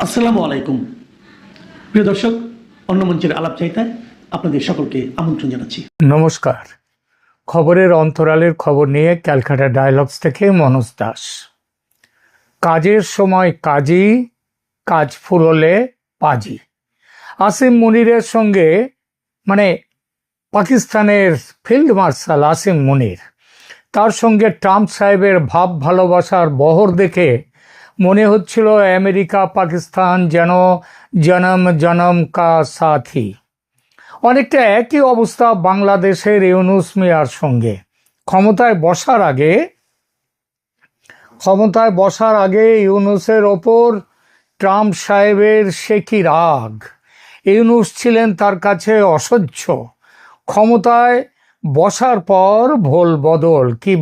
আসসালামু আলাইকুম প্রিয় দর্শক, অন্য মঞ্চের আলাপ চাইতায় আপনাদের সকলকে আমন্ত্রণ জানাচ্ছি। নমস্কার। খবরের অন্তরালের খবর নিয়ে ক্যালকাটা ডায়ালগস থেকে মনোজ দাস। কাজের সময় কাজী, কাজ ফুরলে পাজি। আসিম মুনিরের সঙ্গে পাকিস্তানের ফিল্ড মার্শাল আসিম মুনির, তার সঙ্গে ট্রাম্প সাহেবের ভাব ভালোবাসার বহর দেখে মনে হচ্ছিল আমেরিকা পাকিস্তান যেন জনম জনম কা সাথী। অনেকটা একই অবস্থা বাংলাদেশের ইউনূস মিয়ার সঙ্গে। ক্ষমতায় বসার আগে ইউনূসের ওপর ট্রাম্প সাহেবের সে কি রাগ। ইউনূস ছিলেন তার কাছে অসহ্য। ক্ষমতায় বসার পর ভোল বদল, কি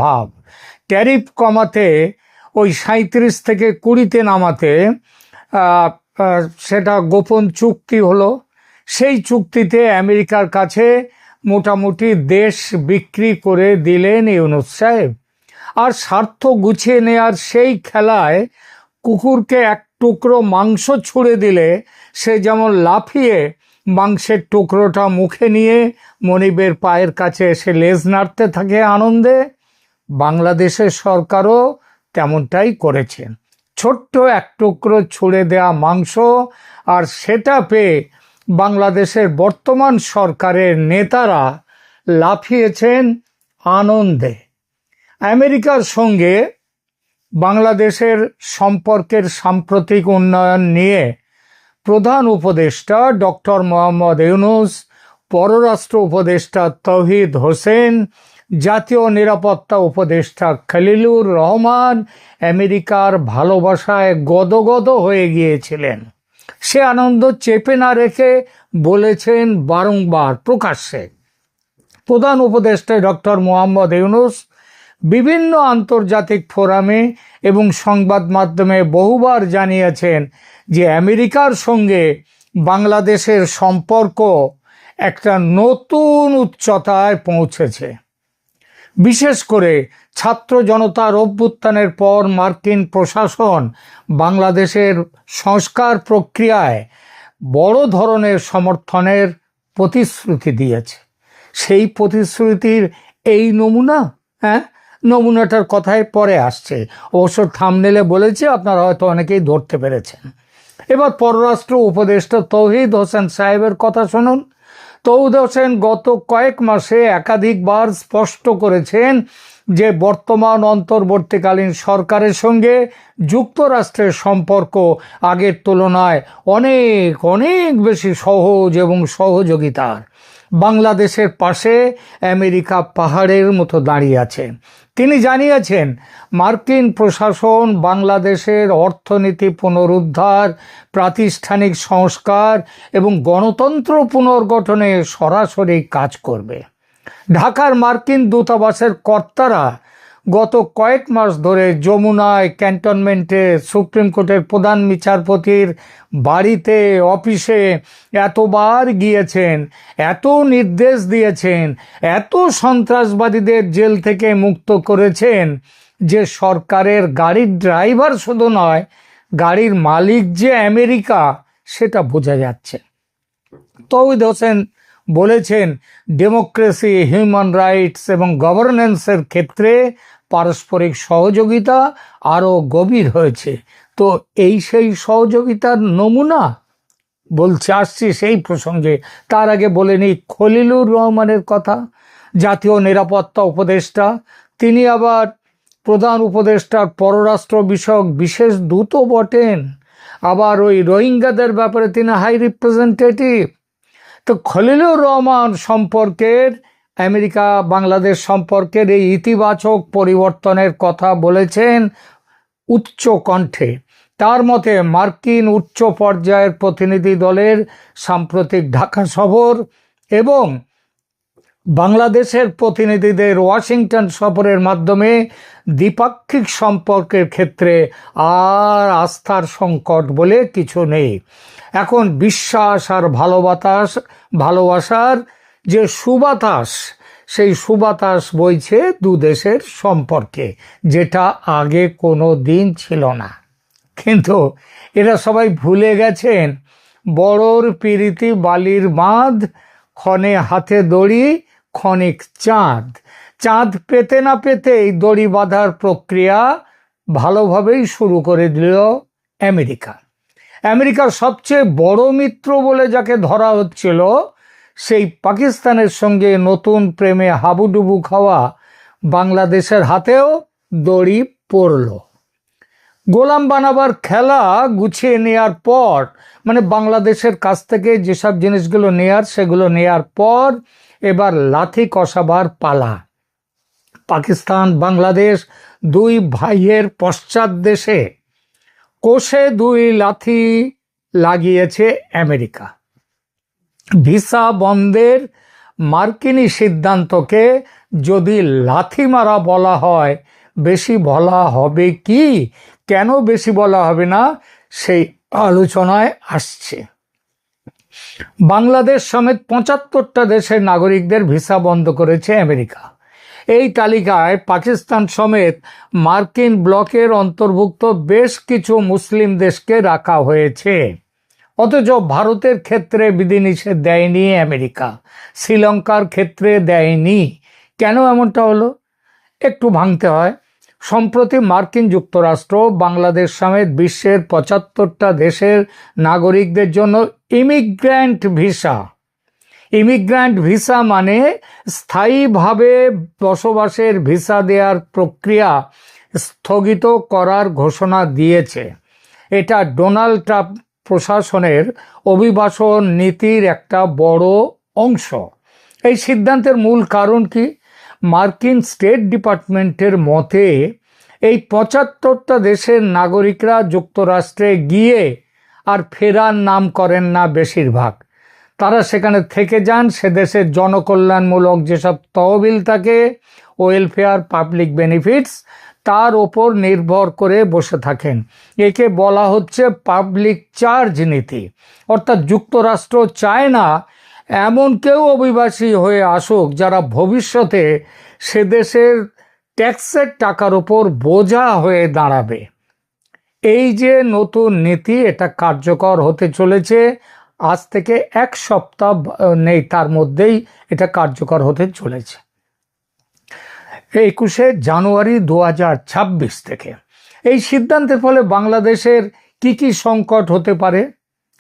ভাব। ট্যারিফ কমাতে ওই 37 থেকে 20-তে নামাতে সেটা গোপন চুক্তি হলো। সেই চুক্তিতে আমেরিকার কাছে মোটামুটি দেশ বিক্রি করে দিলেন ইউনূস সাহেব। আর স্বার্থ গুছিয়ে নেয়ার সেই খেলায় কুকুরকে এক টুকরো মাংস ছুঁড়ে দিলে সে যেমন লাফিয়ে মাংসের টুকরোটা মুখে নিয়ে মনিবের পায়ের কাছে এসে লেজ নাড়তে থাকে আনন্দে, বাংলাদেশের সরকারও তেমনটাই করেছেন। ছোট্ট এক টুকরো ছুঁড়ে দেয়া মাংস, আর সেটা পেয়ে বাংলাদেশের বর্তমান সরকারের নেতারা লাফিয়েছেন আনন্দে। আমেরিকার সঙ্গে বাংলাদেশের সম্পর্কের সাম্প্রতিক উন্নয়ন নিয়ে প্রধান উপদেষ্টা ডক্টর মোহাম্মদ ইউনূস, পররাষ্ট্র উপদেষ্টা তৌহিদ হোসেন, জাতীয় নিরাপত্তা উপদেষ্টা খলিলুর রহমান আমেরিকার ভালোবাসায় গদগদ হয়ে গিয়েছিলেন। সে আনন্দ চেপে না রেখে বলেছেন বারংবার প্রকাশ্যে। প্রধান উপদেষ্টা ডক্টর মোহাম্মদ ইউনূস বিভিন্ন আন্তর্জাতিক ফোরামে এবং সংবাদ মাধ্যমে বহুবার জানিয়েছেন যে আমেরিকার সঙ্গে বাংলাদেশের সম্পর্ক একটা নতুন উচ্চতায় পৌঁছেছে। বিশেষ করে ছাত্র জনতার অভ্যুত্থানের পর মার্কিন প্রশাসন বাংলাদেশের সংস্কার প্রক্রিয়ায় বড় ধরনের সমর্থনের প্রতিশ্রুতি দিয়েছে। সেই প্রতিশ্রুতির এই নমুনাটার কথায় পরে আসছে। অবশ্য থাম্বনেলে বলেছে, আপনারা হয়তো অনেকেই ধরতে পেরেছেন। এবার পররাষ্ট্র উপদেষ্টা তৌহিদ হোসেন সাহেবের কথা শুনুন। তৌহিদ হোসেন গত কয়েক মাসে একাধিকবার স্পষ্ট করেছেন যে বর্তমান অন্তর্বর্তীকালীন সরকারের সঙ্গে যুক্তরাষ্ট্রের সম্পর্ক আগের তুলনায় অনেক অনেক বেশি সহজ এবং সহযোগিতার। বাংলাদেশের পাশে আমেরিকা পাহাড়ের মতো দাঁড়িয়ে আছে। তিনি জানিয়েছেন মার্কিন প্রশাসন বাংলাদেশের অর্থনীতি পুনরুদ্ধার, প্রাতিষ্ঠানিক সংস্কার এবং গণতন্ত্র পুনর্গঠনে সরাসরি কাজ করবে। ঢাকার মার্কিন দূতাবাসের কর্তারা গত কয়েক মাস ধরে যমুনায়, ক্যান্টনমেন্টে, সুপ্রিম কোর্টের প্রধান বিচারপতির বাড়িতে, অফিসে এতবার গিয়েছেন, এত নির্দেশ দিয়েছেন, এত সন্ত্রাসবাদীদের জেল থেকে মুক্ত করেছেন যে সরকারের গাড়ির ড্রাইভার শুধু নয়, গাড়ির মালিক যে আমেরিকা সেটা বোঝা যাচ্ছে। তৌহিদ হোসেন বলেছেন ডেমোক্রেসি, হিউম্যান রাইটস এবং গভর্নেন্সের ক্ষেত্রে পারস্পরিক সহযোগিতা আরও গভীর হয়েছে। তো এই সেই সহযোগিতার নমুনা আসছি সেই প্রসঙ্গে। তার আগে বলে নিই খলিলুর রহমানের কথা, জাতীয় নিরাপত্তা উপদেষ্টা। তিনি আবার প্রধান উপদেষ্টার পররাষ্ট্র বিষয়ক বিশেষ দূতও বটেন। আবার ওই রোহিঙ্গাদের ব্যাপারে তিনি হাই রিপ্রেজেন্টেটিভ। তো খলিলুর রহমান সম্পর্কের, আমেরিকা বাংলাদেশ সম্পর্কের এই ইতিবাচক পরিবর্তনের কথা বলেছেন উচ্চ কণ্ঠে। তার মতে মার্কিন উচ্চ পর্যায়ের প্রতিনিধি দলের সাম্প্রতিক ঢাকা সফর এবং বাংলাদেশের প্রতিনিধিদের ওয়াশিংটন সফরের মাধ্যমে দ্বিপাক্ষিক সম্পর্কের ক্ষেত্রে আর আস্থার সংকট বলে কিছু নেই। এখন বিশ্বাস আর ভালোবাসার যে সুবাতাস, সেই সুবাতাস বইছে দু দেশের সম্পর্কে, যেটা আগে কোনো দিন ছিল না। কিন্তু এরা সবাই ভুলে গেছেন বড়র পিরিতি বালির বাঁধ, ক্ষণে হাতে দড়ি ক্ষণিক চাঁদ। চাঁদ পেতে না পেতেই দড়ি বাঁধার প্রক্রিয়া ভালোভাবেই শুরু করে দিল আমেরিকা। আমেরিকার সবচেয়ে বড় মিত্র বলে যাকে ধরা হচ্ছিল, সেই পাকিস্তানের সঙ্গে নতুন প্রেমে হাবুডুবু খাওয়া বাংলাদেশের হাতেও দড়ি পড়ল। গোলাম বানাবার খেলা গুছিয়ে নেওয়ার পর, মানে বাংলাদেশের কাছ থেকে যেসব জিনিসগুলো নেয়ার সেগুলো নেয়ার পর এবার লাথি কষাবার পালা। পাকিস্তান বাংলাদেশ দুই ভাইয়ের পশ্চাৎ দেশে কোষে দুই লাথি লাগিয়েছে আমেরিকা। ভিসা বন্ধের মার্কিনী সিদ্ধান্তকে যদি লাথি মারা বলা হয়, বেশি বলা হবে কি? কেন বেশি বলা হবে না, সেই আলোচনায় আসছে। বাংলাদেশ সমেত ৭৫টা দেশের নাগরিকদের ভিসা বন্ধ করেছে আমেরিকা। এই তালিকায় পাকিস্তান সমেত মার্কিন ব্লকের অন্তর্ভুক্ত বেশ কিছু মুসলিম দেশকে রাখা হয়েছে। অথচ ভারতের ক্ষেত্রে বিধিনিষেধ দেয়নি আমেরিকা, শ্রীলঙ্কার ক্ষেত্রে দেয়নি। কেন এমনটা হলো? একটু ভাঙতে হয়। সম্প্রতি মার্কিন যুক্তরাষ্ট্র বাংলাদেশ সমেত বিশ্বের ৭৫টা দেশের নাগরিকদের জন্য ইমিগ্র্যান্ট ভিসা মানে স্থায়ীভাবে বসবাসের ভিসা দেওয়ার প্রক্রিয়া স্থগিত করার ঘোষণা দিয়েছে। এটা ডোনাল্ড ট্রাম্প প্রশাসনের অভিবাসন নীতির একটা বড় অংশ। এই সিদ্ধান্তের মূল কারণ কি? মার্কিন স্টেট ডিপার্টমেন্টের মতে এই ৭৫টা দেশের নাগরিকরা যুক্তরাষ্ট্রে গিয়ে আর ফেরার নাম করেন না বেশিরভাগ। তারা সেখানে থেকে যান, সে দেশের জনকল্যাণমূলক যেসব তহবিল থাকে, ওয়েলফেয়ার, পাবলিক বেনিফিটস, তার ওপর নির্ভর করে বসে থাকেন। একে বলা হচ্ছে পাবলিক চার্জ নীতি। অর্থাৎ যুক্তরাষ্ট্র চায় না এমন কেউ অভিবাসী হয়ে আসুক যারা ভবিষ্যতে সে দেশের ট্যাক্সের টাকার ওপর বোঝা হয়ে দাঁড়াবে। এই যে নতুন নীতি, এটা কার্যকর হতে চলেছে আজ থেকে 1 সপ্তাহ নেই, তার মধ্যেই এটা কার্যকর হতে চলেছে 21শে জানুয়ারি 2026 থেকে। এই সিদ্ধান্তের ফলে বাংলাদেশের কি কি সংকট হতে পারে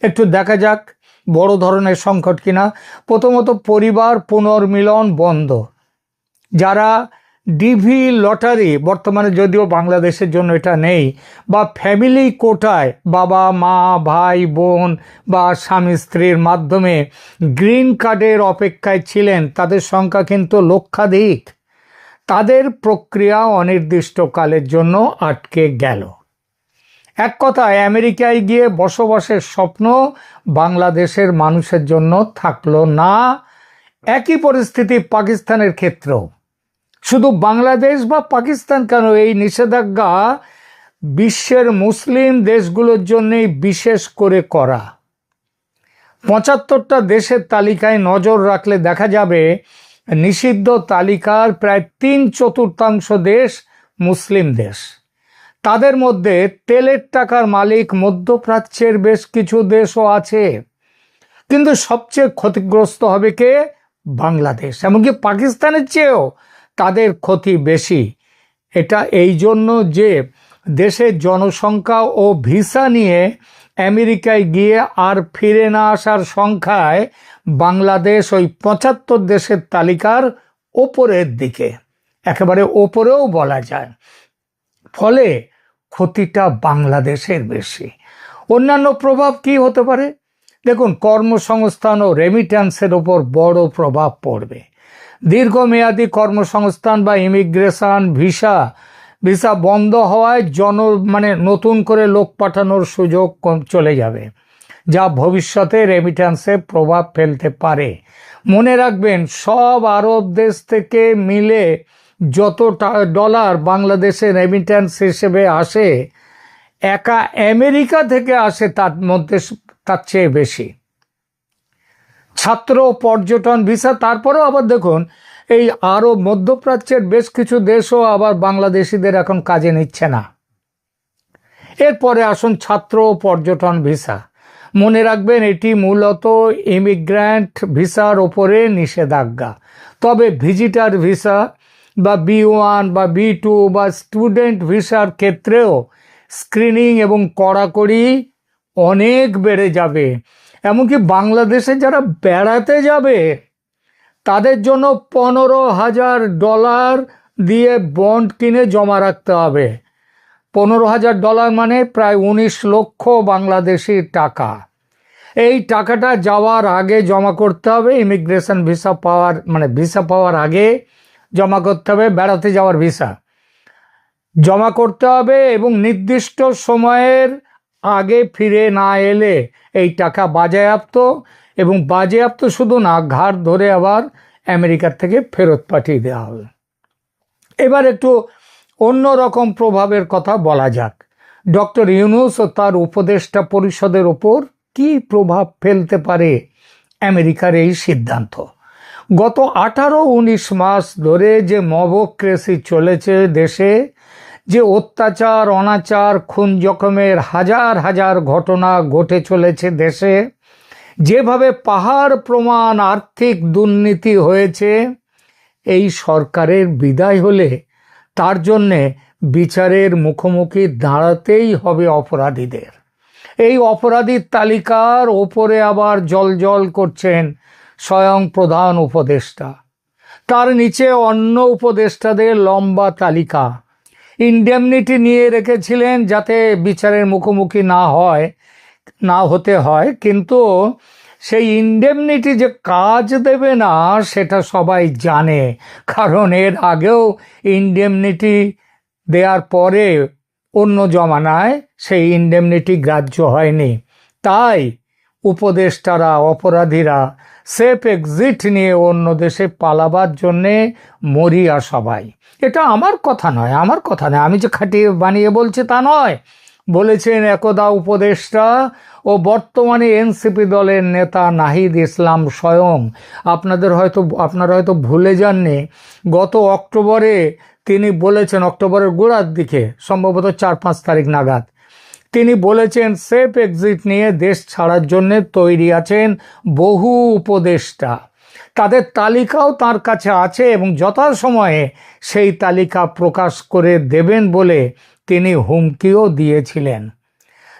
একটু দেখা যাক। বড় ধরনের সংকট কিনা। প্রথমত, পরিবার পুনর্মিলন বন্ধ। যারা ডিভি লটারি, বর্তমানে যদিও বাংলাদেশের জন্য এটা নেই, বা ফ্যামিলি কোটায় বাবা মা ভাই বোন বা স্বামী স্ত্রীর মাধ্যমে গ্রিন কার্ডের অপেক্ষায় ছিলেন, তাদের সংখ্যা কিন্তু লক্ষাধিক। তাদের প্রক্রিয়া অনির্দিষ্টকালের জন্য আটকে গেল। এক কথায় আমেরিকায় গিয়ে বসবাসের স্বপ্ন বাংলাদেশের মানুষের জন্য থাকলো না। একই পরিস্থিতি পাকিস্তানের ক্ষেত্রেও। শুধু বাংলাদেশ বা পাকিস্তান কেন, এই নিষেধাজ্ঞা বিশ্বের মুসলিম দেশগুলোর জন্যই বিশেষ করে করা। ৭৫টা দেশের তালিকায় নজর রাখলে দেখা যাবে নিষিদ্ধ তালিকার প্রায় ৩/৪ দেশ মুসলিম দেশ। তাদের মধ্যে তেলের টাকার মালিক মধ্যপ্রাচ্যের বেশ কিছু দেশও আছে। কিন্তু সবচেয়ে ক্ষতিগ্রস্ত হবে কে? বাংলাদেশ। এমনকি পাকিস্তানের চেয়েও তাদের ক্ষতি বেশি। এটা এই জন্য যে দেশের জনসংখ্যা ও ভিসা নিয়ে আমেরিকায় গিয়ে আর ফিরে না আসার সংখ্যায় বাংলাদেশ ওই ৭৫ দেশের তালিকার ওপরের দিকে, একেবারে ওপরেও বলা যায়। ফলে ক্ষতিটা বাংলাদেশের বেশি। অন্যান্য প্রভাব কি হতে পারে? দেখুন, কর্মসংস্থান ও রেমিট্যান্সের ওপর বড় প্রভাব পড়বে। দীর্ঘমেয়াদী কর্মসংস্থান বা ইমিগ্রেশন ভিসা বন্ধ হওয়ায় নতুন করে লোক পাঠানোর সুযোগ চলে যাবে, যা ভবিষ্যতে রেমিট্যান্সে প্রভাব ফেলতে পারে। মনে রাখবেন, সব আরব দেশ থেকে মিলে যত ডলার বাংলাদেশে রেমিট্যান্স হিসেবে আসে, একা আমেরিকা থেকে আসে তার চেয়ে বেশি। ছাত্র পর্যটন ভিসা, তারপরেও আবার দেখুন এই আরব মধ্যপ্রাচ্যের বেশ কিছু দেশও আবার বাংলাদেশিদের এখন কাজে নিচ্ছে না। এরপরে আসুন ছাত্র ও পর্যটন ভিসা। মনে রাখবেন এটি মূলত ইমিগ্র্যান্ট ভিসার ওপরে নিষেধাজ্ঞা। তবে ভিজিটার ভিসা বা B1 বা B2 বা স্টুডেন্ট ভিসার ক্ষেত্রেও স্ক্রিনিং এবং কড়াকড়ি অনেক বেড়ে যাবে। এমনকি বাংলাদেশে যারা বেড়াতে যাবে তাদের জন্য $15,000 দিয়ে বন্ড কিনে জমা রাখতে হবে। $15,000 মানে প্রায় 19 লক্ষ বাংলাদেশি টাকা। এই টাকাটা যাওয়ার আগে জমা করতে হবে। ইমিগ্রেশন ভিসা পাওয়ার ভিসা পাওয়ার আগে জমা করতে হবে। বেড়াতে যাওয়ার ভিসা জমা করতে হবে এবং নির্দিষ্ট সময়ের আগে ফিরে না এলে এই টাকা বাজেয়াপ্ত, এবং বাজেয়াপ্ত শুধু না, ঘাড় ধরে আবার আমেরিকার থেকে ফেরত পাঠিয়ে দেওয়া হবে। এবার একটু অন্য রকম প্রভাবের কথা বলা যাক। ডক্টর ইউনূস ও তার উপদেষ্টা পরিষদের ওপর কি প্রভাব ফেলতে পারে আমেরিকার এই সিদ্ধান্ত? গত 18-19 মাস ধরে যে মবক্রেসি চলেছে দেশে, যে অত্যাচার, অনাচার, খুন জখমের হাজার হাজার ঘটনা ঘটে চলেছে দেশে, যেভাবে পাহাড় প্রমাণ আর্থিক দুর্নীতি হয়েছে, এই সরকারের বিদায় হলে তার জন্যে বিচারের মুখোমুখি দাঁড়াতেই হবে অপরাধীদের। এই অপরাধীর তালিকার ওপরে আবার জল করছেন স্বয়ং প্রধান উপদেষ্টা, তার নিচে অন্য উপদেষ্টাদের লম্বা তালিকা। ইনডেমনিটি নিয়ে রেখেছিলেন যাতে বিচারের মুখোমুখি না হতে হয়, কিন্তু সেই ইনডেমনিটি যে কাজ দেবে না সেটা সবাই জানে, কারণ এর আগেও ইনডেমনিটি দেওয়ার পরে অন্য জমানায় সেই ইনডেমনিটি গ্রাহ্য হয়নি। তাই উপদেষ্টারা, অপরাধীরা সেফ এক্সিট নিয়ে অন্য দেশে পালাবার জন্যে মরিয়া সবাই। এটা আমার কথা নয়, আমি যে খাটিয়ে বানিয়ে বলছি তা নয়। বলেছেন একদা উপদেষ্টা ও বর্তমানে এনসিপি দলের নেতা নাহিদ ইসলাম স্বয়ং। আপনারা হয়তো ভুলে যাননি, গত অক্টোবরে তিনি বলেছেন, অক্টোবরের গোড়ার দিকে সম্ভবত 4-5 তারিখ নাগাদ, তিনি বলেছেন সেফ এক্সিট নিয়ে দেশ ছাড়ার জন্য তৈরি আছেন বহু উপদেষ্টা। তাদের তালিকাও তার কাছে আছে এবং যথাসময়ে সেই তালিকা প্রকাশ করে দেবেন বলে তিনি হুমকিও দিয়েছিলেন।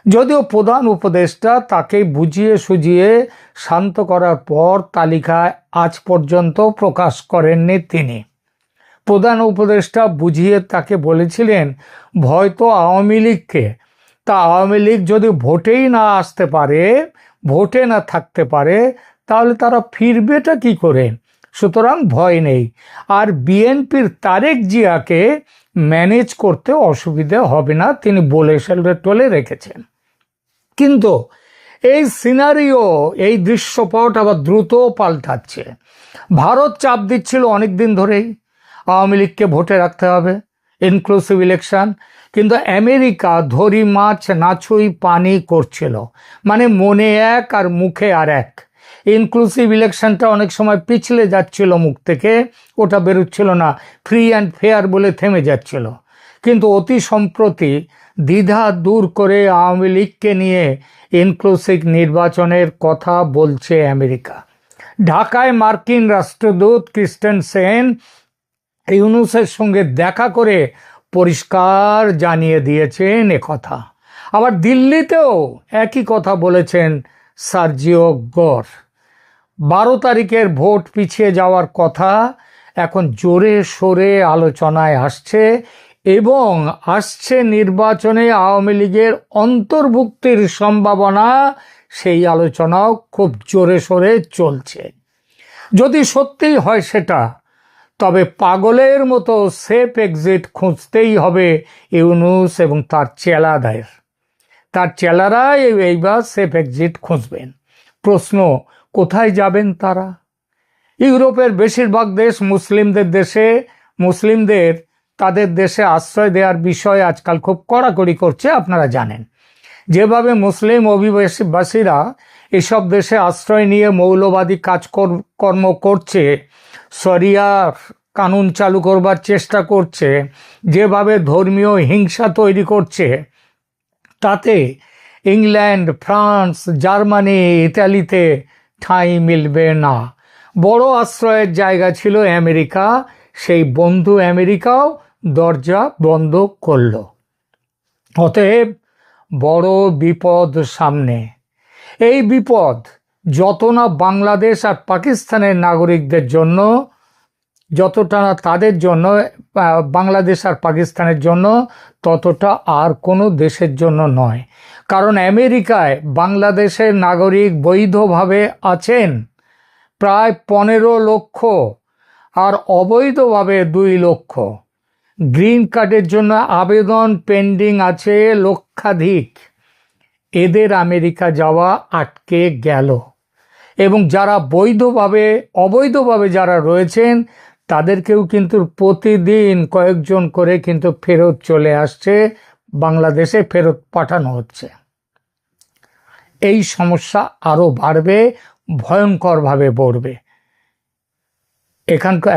যদিও প্রধান উপদেষ্টা তাকে বুঝিয়ে সুঝিয়ে শান্ত করার পর তালিকা আজ পর্যন্ত প্রকাশ করেননি তিনি। প্রধান উপদেষ্টা বুঝিয়ে তাকে বলেছিলেন ভয় তো আওয়ামী লীগকে, তা আওয়ামী লীগ যদি ভোটেই না আসতে পারে, ভোটে না থাকতে পারে, তাহলে তারা ফিরবেটা কি করে? সুতরাং ভয় নেই, আর বিএনপির তারেক জিয়াকে ম্যানেজ করতে অসুবিধা হবে না, তিনি বলে টলে রেখেছেন। কিন্তু এই সিনারিও, এই দৃশ্যপট আবার দ্রুত পাল্টাচ্ছে। ভারত চাপ দিচ্ছিল অনেক দিন ধরেই আওয়ামী লীগকে ভোটে রাখতে হবে, ইনক্লুসিভ ইলেকশন, কিন্তু আমেরিকা ধরি মাছ নাছুই পানি করছিল, মানে মনে এক আর মুখে আর এক। ইনক্লুসিভ ইলেকশনটা অনেক সময় পিছলে যাচ্ছিল মুখ থেকে, ওটা বেরোচ্ছিল না, ফ্রি অ্যান্ড ফেয়ার বলে থেমে যাচ্ছিল। কিন্তু অতি সম্প্রতি দ্বিধা দূর করে আওয়ামী লীগকে নিয়ে ইনক্লুসিভ নির্বাচনের কথা বলছে আমেরিকা। ঢাকায় মার্কিন রাষ্ট্রদূত ক্রিস্টেন সেন ইউনূসের সঙ্গে দেখা করে পরিষ্কার জানিয়ে দিয়েছেন কথা। আবার দিল্লিতেও একই কথা বলেছেন সার্জিও গোর। 12 তারিখের ভোট পিছিয়ে যাওয়ার কথা এখন জোরে সোরে আলোচনায় আসছে, এবং আসছে নির্বাচনে আওয়ামী লীগের অন্তর্ভুক্তির সম্ভাবনা, সেই আলোচনাও খুব জোরে সোরে চলছে। যদি সত্যিই হয় সেটা, তবে পাগলের মতো সেফ এক্সিট খুঁজতেই হবে ইউনূস এবং তার চেলারা এইবার সেফ এক্সিট খুঁজবেন। প্রশ্ন, কোথায় যাবেন তারা? ইউরোপের বেশিরভাগ দেশ মুসলিমদের তাদের দেশে আশ্রয় দেওয়ার বিষয়ে আজকাল খুব কড়াকড়ি করছে, আপনারা জানেন। যেভাবে মুসলিম অভিবাসীরা এসব দেশে আশ্রয় নিয়ে মৌলবাদী কাজকর্ম করছে, শরিয়া কানুন চালু করবার চেষ্টা করছে, যেভাবে ধর্মীয় হিংসা তৈরি করছে, তাতে ইংল্যান্ড, ফ্রান্স, জার্মানি, ইতালিতে ঠাঁই মিলবে না। বড় আশ্রয়ের জায়গা ছিল আমেরিকা, সেই বন্ধু আমেরিকাও দরজা বন্ধ করল। অতএব বড় বিপদ সামনে। এই বিপদ যত না বাংলাদেশ আর পাকিস্তানের নাগরিকদের জন্য, যতটা না তাদের জন্য, বাংলাদেশ আর পাকিস্তানের জন্য, ততটা আর কোনো দেশের জন্য নয়। কারণ আমেরিকায় বাংলাদেশের নাগরিক বৈধভাবে আছেন প্রায় 15 লক্ষ, আর অবৈধভাবে 2 লক্ষ। গ্রিন কার্ডের জন্য আবেদন পেন্ডিং আছে লক্ষাধিক। এদের আমেরিকা যাওয়া আটকে গেল, এবং যারা অবৈধভাবে যারা রয়েছেন তাদেরকেও কিন্তু প্রতিদিন কয়েকজন করে কিন্তু ফেরত চলে আসছে, বাংলাদেশে ফেরত পাঠানো হচ্ছে। এই সমস্যা আরো বাড়বে, ভয়ঙ্করভাবে বাড়বে।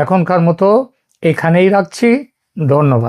এখনকার মতো এখানেই রাখছি। ধন্যবাদ।